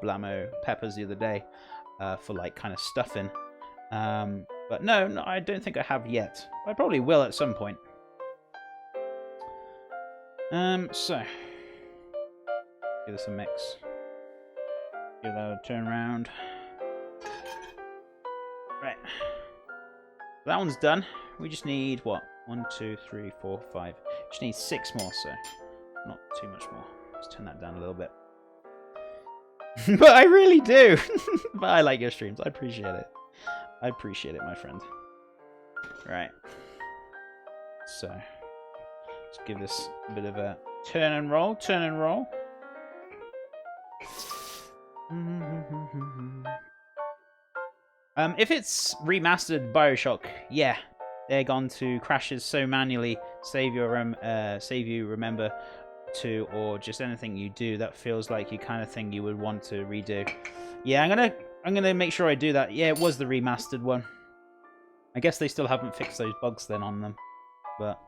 poblano peppers the other day for like kind of stuffing. But no, I don't think I have yet. I probably will at some point. So give this a mix. Give that a turn around. Right. That one's done. We just need what? 1, 2, 3, 4, 5. Just need 6 more, so not too much more. Let's turn that down a little bit. But I really do. But I like your streams. I appreciate it. I appreciate it, my friend. Right. So let's give this a bit of a turn and roll. Turn and roll. If it's remastered Bioshock, yeah, they're gone to crashes so manually. Save you remember to, or just anything you do that feels like you kind of thing you would want to redo. Yeah, I'm gonna make sure I do that. Yeah, it was the remastered one. I guess they still haven't fixed those bugs then on them, but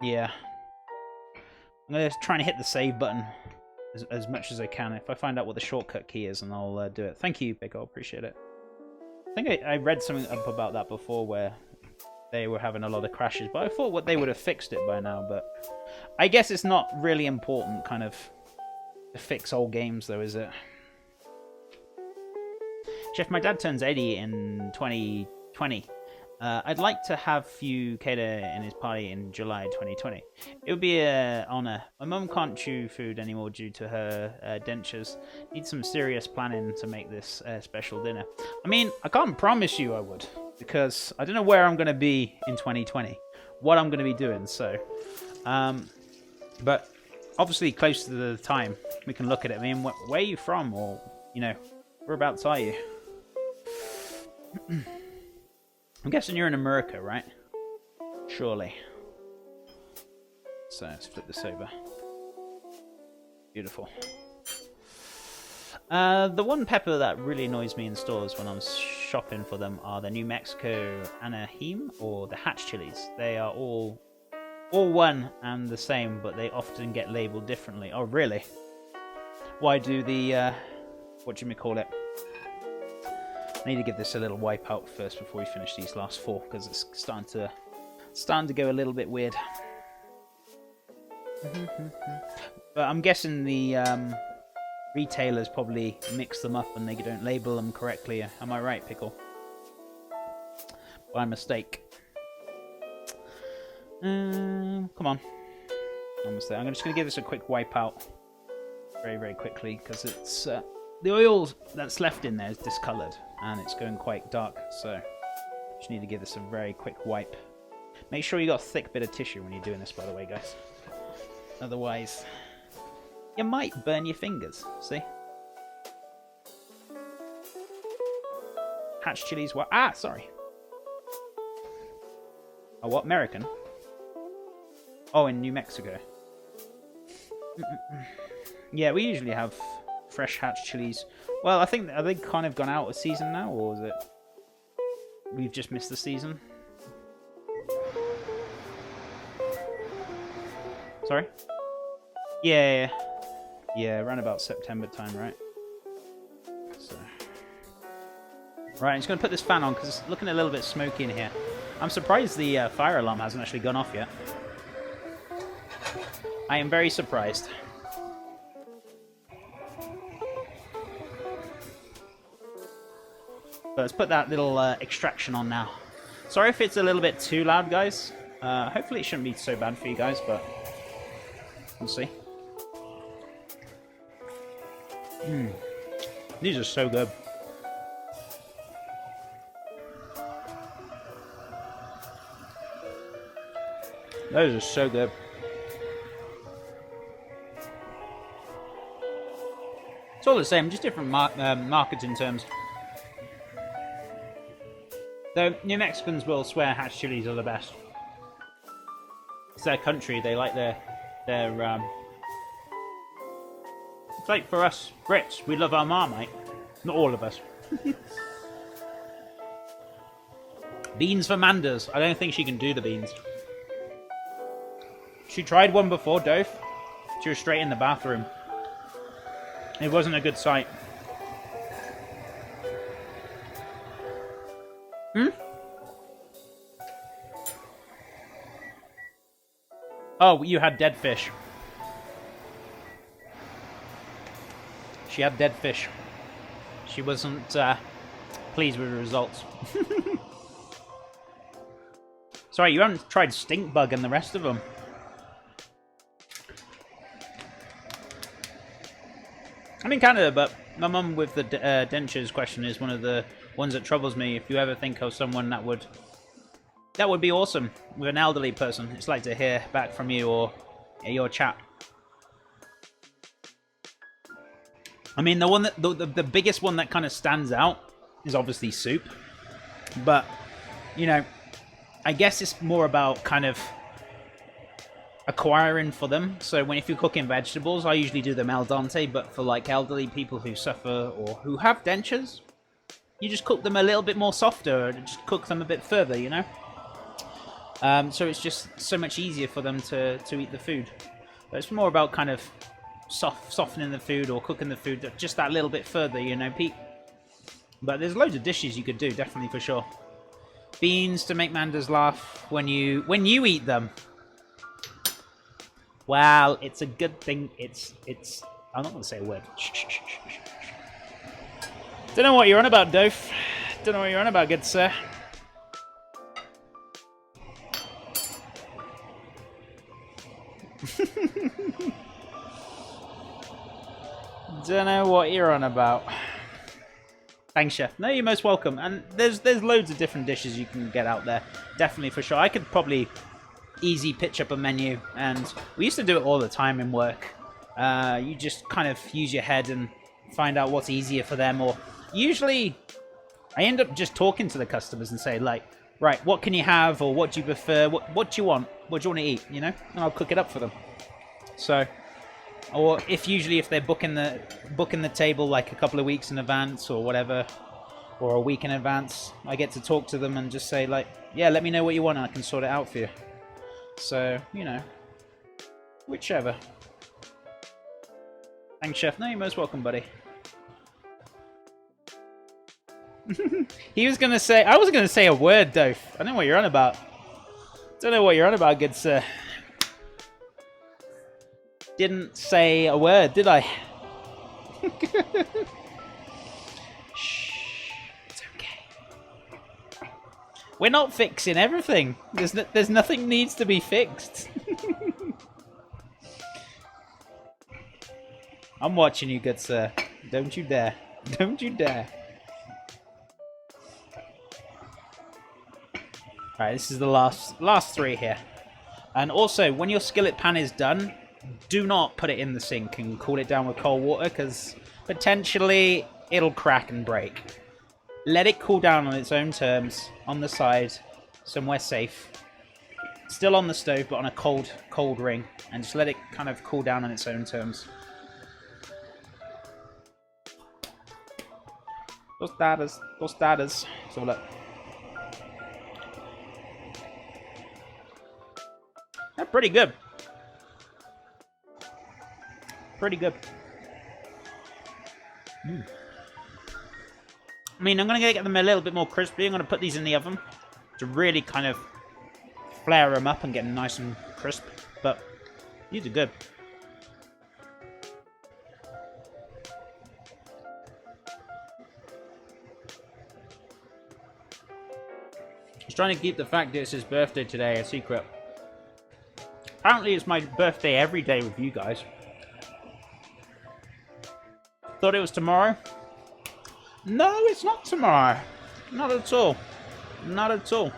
yeah, I'm gonna try and hit the save button as much as I can. If I find out what the shortcut key is, and I'll do it. Thank you, Pickle. Appreciate it. I think I read something up about that before where they were having a lot of crashes, but I thought they would have fixed it by now. But I guess it's not really important, kind of, to fix old games, though, is it? Chef, my dad turns 80 in 2020. I'd like to have you cater in his party in July 2020. It would be an honour. My mum can't chew food anymore due to her dentures. Need some serious planning to make this special dinner. I mean, I can't promise you I would, because I don't know where I'm going to be in 2020, what I'm going to be doing. So, but obviously close to the time, we can look at it. I mean, where are you from, or, you know, whereabouts are you? I'm guessing you're in America, right? Surely. So let's flip this over. Beautiful. The one pepper that really annoys me in stores when I'm shopping for them are the New Mexico Anaheim or the Hatch chilies. They are all one and the same, but they often get labeled differently. Oh, really? Why do the whatchamacallit? I need to give this a little wipe out first before we finish these last 4, because it's starting to go a little bit weird. But I'm guessing the retailers probably mix them up and they don't label them correctly. Am I right, Pickle? By mistake. Come on. Almost there. I'm just going to give this a quick wipe out very, very quickly, because it's the oil that's left in there is discoloured and it's going quite dark, so just need to give this a very quick wipe. Make sure you got a thick bit of tissue when you're doing this, by the way, guys. Otherwise, you might burn your fingers. See? Hatch chilies. What? Ah, sorry. Oh, what? American? Oh, in New Mexico. Yeah, we usually have fresh Hatch chilies. Well, I think, are they kind of gone out of season now, or is it we've just missed the season? Sorry? Yeah, around about September time, right? So, right, I'm just going to put this fan on because it's looking a little bit smoky in here. I'm surprised the fire alarm hasn't actually gone off yet. I am very surprised. But let's put that little extraction on now. Sorry if it's a little bit too loud, guys. Hopefully it shouldn't be so bad for you guys, but we'll see. These are so good. Those are so good. It's all the same, just different marketing terms. Though New Mexicans will swear Hatch chilies are the best. It's their country. They like their It's like for us Brits, we love our Marmite. Not all of us. Beans for Manders. I don't think she can do the beans. She tried one before, Dove. She was straight in the bathroom. It wasn't a good sight. Hmm? Oh, you had dead fish. She had dead fish. She wasn't pleased with the results. Sorry, you haven't tried stink bug and the rest of them. I'm in Canada, but my mum with the dentures question is one of the ones that troubles me. If you ever think of someone that would be awesome with an elderly person, it's like to hear back from you or your chat. I mean, the one that the biggest one that kind of stands out is obviously soup, but you know, I guess it's more about kind of acquiring for them. So if you're cooking vegetables, I usually do them al dente, but for like elderly people who suffer or who have dentures, you just cook them a little bit more softer, or just cook them a bit further, you know. So it's just so much easier for them to eat the food. But it's more about kind of softening the food or cooking the food just that little bit further, you know, Pete. But there's loads of dishes you could do, definitely, for sure. Beans to make Manders laugh when you eat them. Well, it's a good thing. It's. I'm not going to say a word. Don't know what you're on about, Doof. Don't know what you're on about, good sir. Don't know what you're on about. Thanks, chef. No, you're most welcome. And there's loads of different dishes you can get out there. Definitely, for sure. I could probably easy pitch up a menu, and we used to do it all the time in work. You just kind of use your head and find out what's easier for them. Or usually, I end up just talking to the customers and say, like, right, what can you have, or what do you prefer? What do you want? What do you want to eat? You know, and I'll cook it up for them. So. Or if they're booking the table like a couple of weeks in advance or whatever, or a week in advance, I get to talk to them and just say like, yeah, let me know what you want and I can sort it out for you. So, you know, whichever. Thanks, chef. No, you're most welcome, buddy. I was gonna say a word, Doof. I don't know what you're on about. Don't know what you're on about, good sir. Didn't say a word, did I? Shh, it's okay. We're not fixing everything. There's nothing needs to be fixed. I'm watching you, good sir. Don't you dare. Don't you dare. Alright, this is the last three here. And also, when your skillet pan is done, do not put it in the sink and cool it down with cold water, because potentially it'll crack and break. Let it cool down on its own terms, on the side, somewhere safe. Still on the stove, but on a cold ring. And just let it kind of cool down on its own terms. Tostadas. Let's have a look. They're pretty good. Pretty good. I mean, I'm going to get them a little bit more crispy. I'm going to put these in the oven to really kind of flare them up and get them nice and crisp. But these are good. I was trying to keep the fact that it's his birthday today a secret. Apparently it's my birthday every day with you guys. Thought it was tomorrow? No, it's not tomorrow. Not at all. Not at all.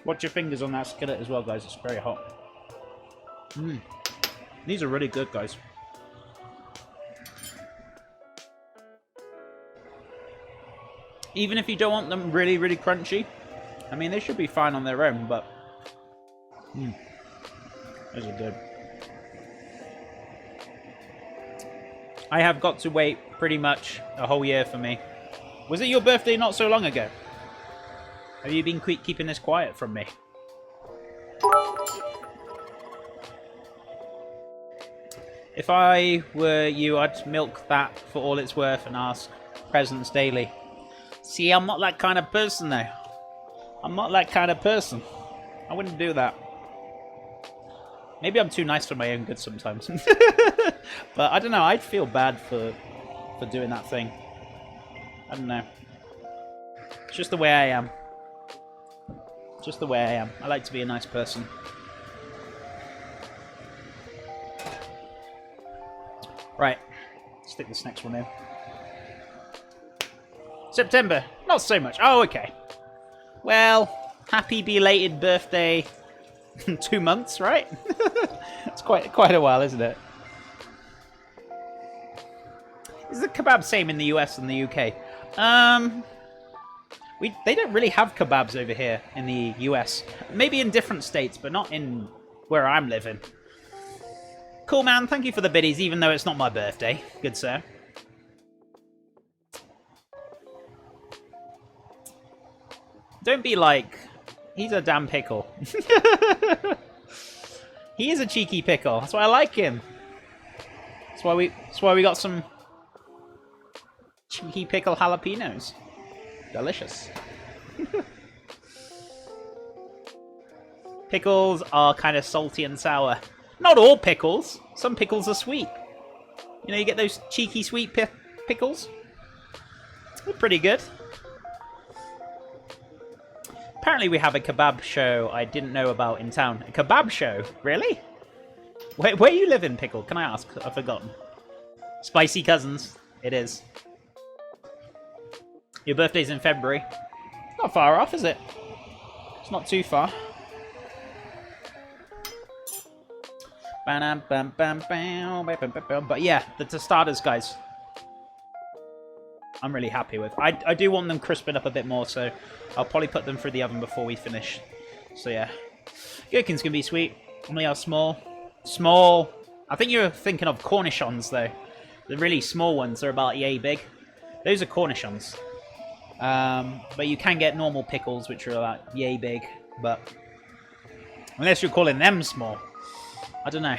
Watch your fingers on that skillet as well, guys. It's very hot. These are really good, guys. Even if you don't want them really, really crunchy, I mean, they should be fine on their own, but... those are good. I have got to wait pretty much a whole year for me. Was it your birthday not so long ago? Have you been keeping this quiet from me? If I were you, I'd milk that for all it's worth and ask presents daily. See, I'm not that kind of person, though. I'm not that kind of person. I wouldn't do that. Maybe I'm too nice for my own good sometimes. But I don't know, I'd feel bad for doing that thing. I don't know. It's just the way I am. Just the way I am. I like to be a nice person. Right. Stick this next one in. September. Not so much. Oh, okay. Well, happy belated birthday. 2 months, right? It's quite a while, isn't it? Is the kebab same in the US and the UK? They don't really have kebabs over here in the US. Maybe in different states, but not in where I'm living. Cool, man. Thank you for the biddies, even though it's not my birthday. Good sir. Don't be like, he's a damn pickle. He is a cheeky pickle. That's why I like him. That's why we got some cheeky pickle jalapenos. Delicious. Pickles are kind of salty and sour. Not all pickles. Some pickles are sweet. You know, you get those cheeky sweet pickles. They're pretty good. Apparently we have a kebab show I didn't know about in town. A kebab show? Really? Where you live in, Pickle? Can I ask? I've forgotten. Spicy Cousins. It is. Your birthday's in February. Not far off, is it? It's not too far. But yeah, the tostadas, guys, I'm really happy with. I do want them crisping up a bit more, so I'll probably put them through the oven before we finish. So yeah. Gherkins can be sweet. Only are small. Small. I think you're thinking of cornichons, though. The really small ones are about yay big. Those are cornichons. But you can get normal pickles, which are about yay big. But unless you're calling them small. I don't know.